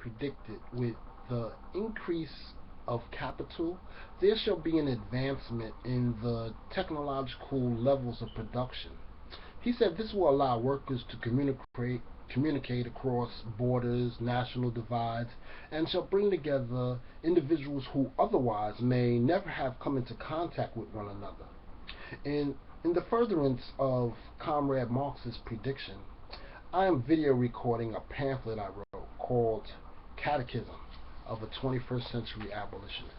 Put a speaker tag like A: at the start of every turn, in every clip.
A: predicted, with the increase of capital, there shall be an advancement in the technological levels of production. He said this will allow workers to communicate across borders, national divides, and shall bring together individuals who otherwise may never have come into contact with one another. In, in the furtherance of Comrade Marx's prediction, I am video recording a pamphlet I wrote called Catechism of a 21st Century Abolitionist.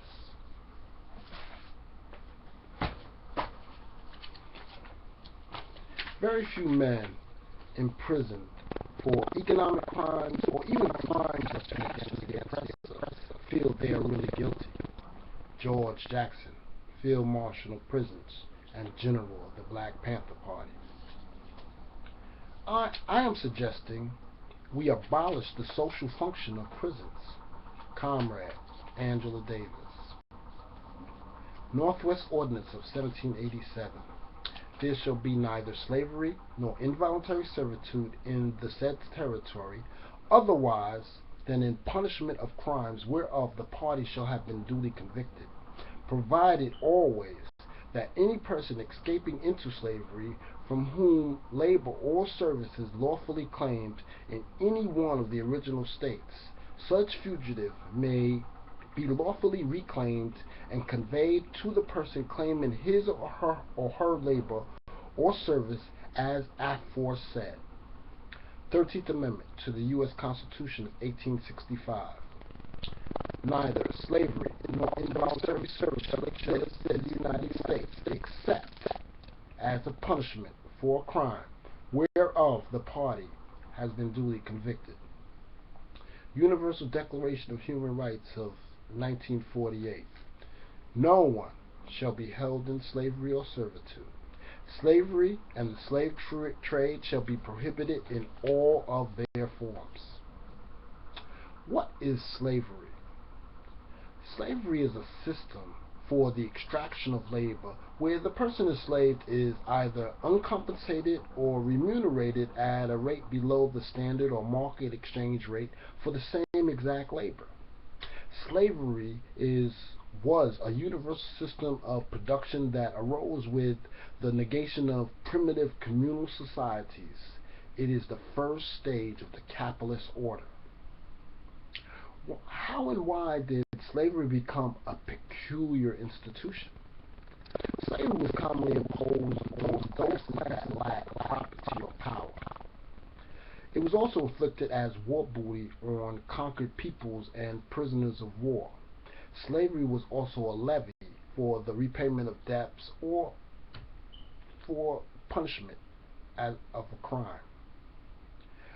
A: Very few men imprisoned for economic crimes or even crimes of against the oppressor feel they are really guilty. George Jackson, Field Marshal of Prisons and General of the Black Panther Party. I am suggesting we abolish the social function of prisons. Comrade Angela Davis. Northwest Ordinance of 1787. There shall be neither slavery nor involuntary servitude in the said territory, otherwise than in punishment of crimes whereof the party shall have been duly convicted, provided always that any person escaping into slavery, from whom labor or service is lawfully claimed in any one of the original states, such fugitive may be lawfully reclaimed and conveyed to the person claiming his or her labor or service as aforesaid. 13th Amendment to the U.S. Constitution of 1865. Neither slavery nor involuntary service shall exist in the United States except as a punishment for a crime whereof the party has been duly convicted. Universal Declaration of Human Rights of 1948. No one shall be held in slavery or servitude. Slavery and the slave trade shall be prohibited in all of their forms. What is slavery? Slavery is a system for the extraction of labor where the person enslaved is either uncompensated or remunerated at a rate below the standard or market exchange rate for the same exact labor. Slavery was a universal system of production that arose with the negation of primitive communal societies. It is the first stage of the capitalist order. How and why did slavery become a peculiar institution? Slavery was commonly imposed on those that lacked property or power. It was also inflicted as war booty on conquered peoples and prisoners of war. Slavery was also a levy for the repayment of debts or for punishment of a crime.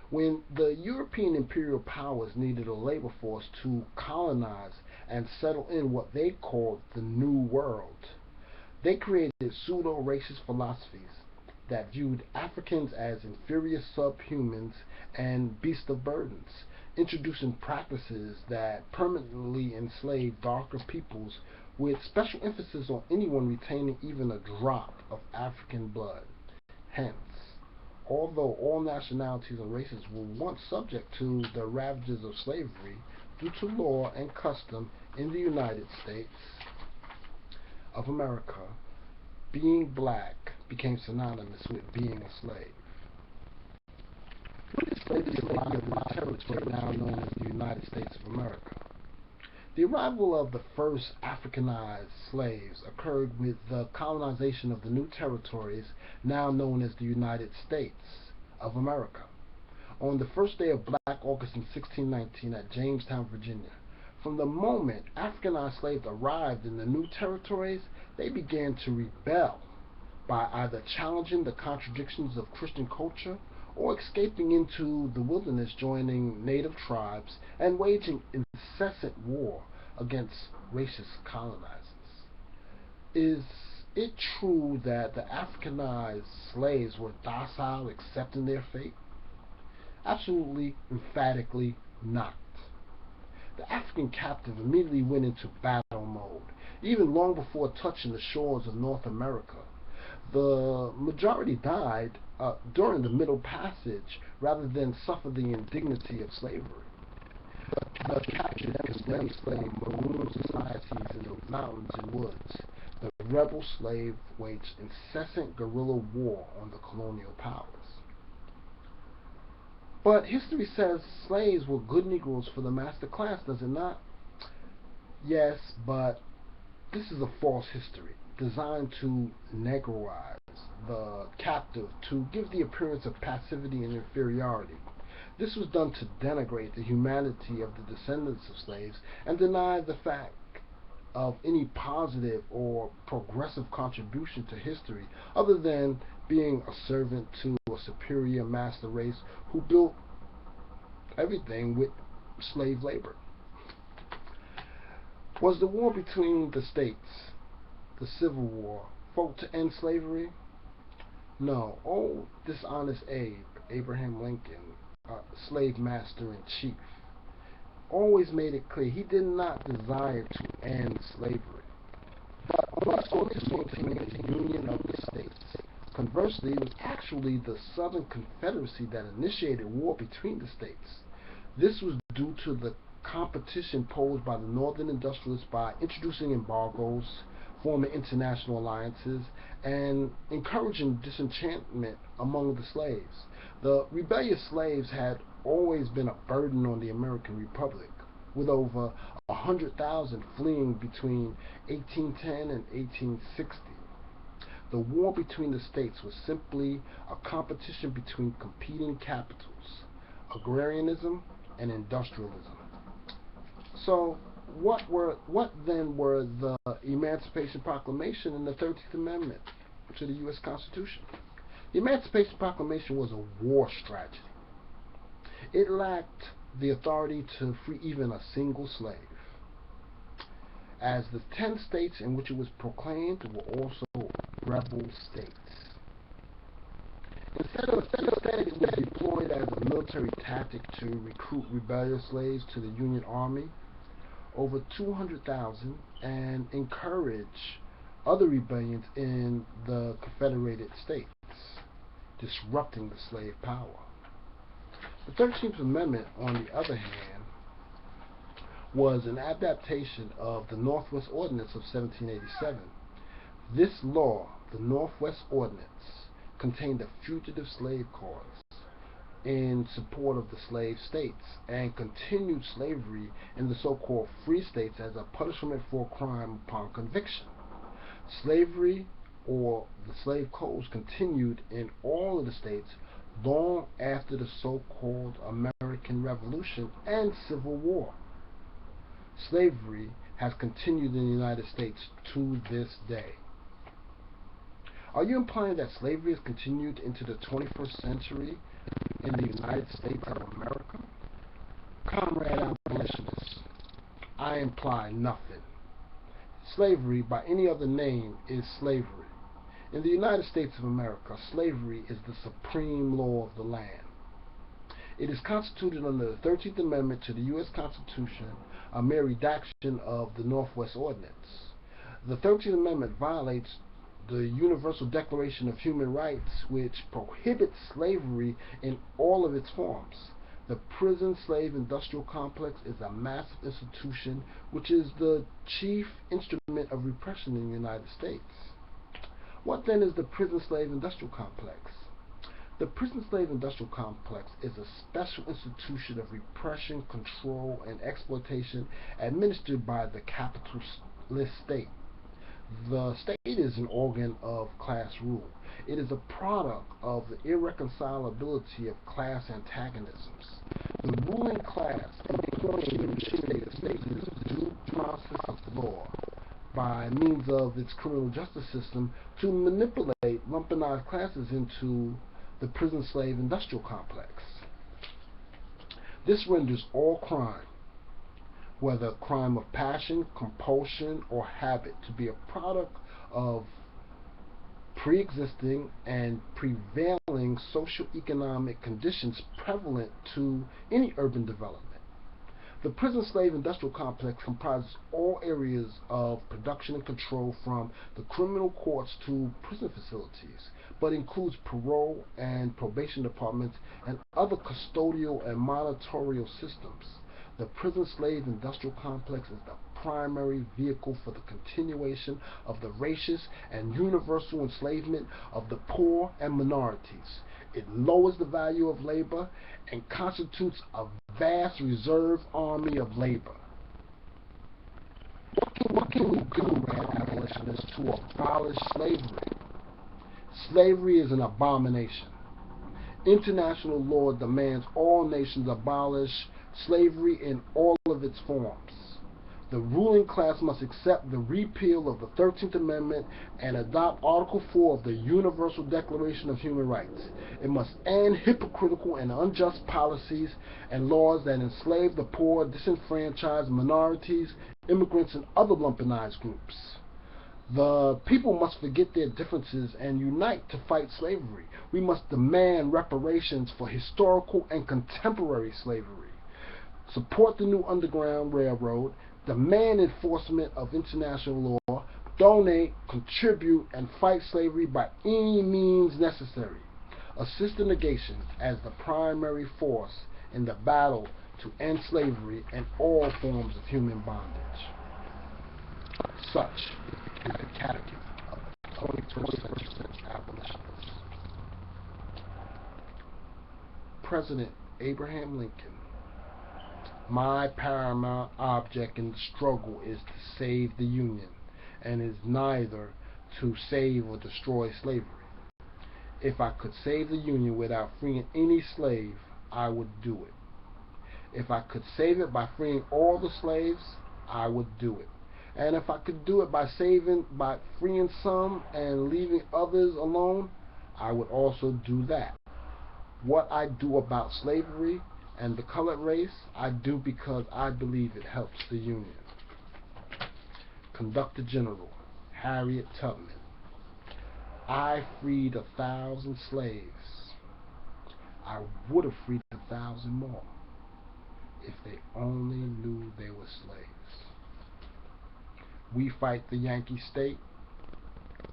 A: When the European imperial powers needed a labor force to colonize and settle in what they called the New World, they created pseudo-racist philosophies that viewed Africans as inferior subhumans and beasts of burdens, introducing practices that permanently enslaved darker peoples with special emphasis on anyone retaining even a drop of African blood. Hence, although all nationalities and races were once subject to the ravages of slavery due to law and custom in the United States of America, being black became synonymous with being a slave. When did slavery arrive in the territory now known as the United States of America? The arrival of the first Africanized slaves occurred with the colonization of the new territories now known as the United States of America. On the first day of Black August in 1619 at Jamestown, Virginia, from the moment Africanized slaves arrived in the new territories, they began to rebel by either challenging the contradictions of Christian culture or escaping into the wilderness, joining native tribes and waging incessant war against racist colonizers. Is it true that the Africanized slaves were docile, accepting their fate? Absolutely, emphatically not. The African captive immediately went into battle mode, even long before touching the shores of North America. The majority died during the Middle Passage rather than suffer the indignity of slavery. The The captured and enslaved slave marooned societies in the mountains and woods. The rebel slave waged incessant guerrilla war on the colonial powers. But history says slaves were good Negroes for the master class, does it not? Yes, but this is a false history designed to negroize the captive to give the appearance of passivity and inferiority. This was done to denigrate the humanity of the descendants of slaves and deny the fact of any positive or progressive contribution to history other than being a servant to a superior master race who built everything with slave labor. Was the war between the states, the Civil War, fought to end slavery? No. Old dishonest Abraham Lincoln, slave master in chief, always made it clear he did not desire to end slavery, but also to maintain the union of the states. Conversely, it was actually the Southern Confederacy that initiated war between the states. This was due to the competition posed by the Northern industrialists by introducing embargoes, forming international alliances, and encouraging disenchantment among the slaves. The rebellious slaves had always been a burden on the American Republic, with over 100,000 fleeing between 1810 and 1860. The war between the states was simply a competition between competing capitals, agrarianism and industrialism. So, what then were the Emancipation Proclamation and the 13th Amendment to the U.S. Constitution? The Emancipation Proclamation was a war strategy. It lacked the authority to free even a single slave, as the 10 states in which it was proclaimed were also rebel states. Instead, it was deployed as a military tactic to recruit rebellious slaves to the Union Army, over 200,000, and encourage other rebellions in the Confederated States, disrupting the slave power. The 13th Amendment, on the other hand, was an adaptation of the Northwest Ordinance of 1787. This law, the Northwest Ordinance, contained a fugitive slave clause in support of the slave states and continued slavery in the so-called free states as a punishment for crime upon conviction. Slavery, or the slave codes, continued in all of the states long after the so-called American Revolution and Civil War. Slavery has continued in the United States to this day. Are you implying that slavery has continued into the 21st century in the United States of America? Comrade Abolitionist, I imply nothing. Slavery, by any other name, is slavery. In the United States of America, slavery is the supreme law of the land. It is constituted under the 13th Amendment to the U.S. Constitution, a mere redaction of the Northwest Ordinance. The 13th Amendment violates the Universal Declaration of Human Rights, which prohibits slavery in all of its forms. The prison slave industrial complex is a massive institution which is the chief instrument of repression in the United States. What then is the prison slave industrial complex? The prison slave industrial complex is a special institution of repression, control, and exploitation administered by the capitalist state. The state is an organ of class rule. It is a product of the irreconcilability of class antagonisms. The ruling class employs the machinery of state is due process of law by means of its criminal justice system to manipulate lumpenized classes into the prison slave industrial complex. This renders all crime, whether crime of passion, compulsion, or habit, to be a product of pre-existing and prevailing socio-economic conditions prevalent to any urban development. The prison slave industrial complex comprises all areas of production and control, from the criminal courts to prison facilities, but includes parole and probation departments and other custodial and monitorial systems. The prison slave industrial complex is the primary vehicle for the continuation of the racist and universal enslavement of the poor and minorities. It lowers the value of labor and constitutes a vast reserve army of labor. What can we do, abolitionists, to abolish slavery? Slavery is an abomination. International law demands all nations abolish slavery in all of its forms. The ruling class must accept the repeal of the 13th Amendment and adopt Article 4 of the Universal Declaration of Human Rights. It must end hypocritical and unjust policies and laws that enslave the poor, disenfranchised minorities, immigrants, and other lumpenized groups. The people must forget their differences and unite to fight slavery. We must demand reparations for historical and contemporary slavery. Support the new Underground Railroad. Demand enforcement of international law. Donate, contribute, and fight slavery by any means necessary. Assist the negation as the primary force in the battle to end slavery and all forms of human bondage. Such is the Catechism of the 21st century abolitionists. President Abraham Lincoln. My paramount object in the struggle is to save the Union, and is neither to save or destroy slavery. If I could save the Union without freeing any slave, I would do it. If I could save it by freeing all the slaves, I would do it. And if I could do it by freeing some and leaving others alone, I would also do that. What I do about slavery and the colored race, I do because I believe it helps the Union. Conductor General Harriet Tubman. I freed 1,000 slaves. I would have freed 1,000 more if they only knew they were slaves. We fight the Yankee state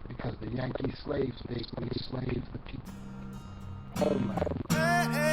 A: because the Yankee slave state enslaved the people. Homeland.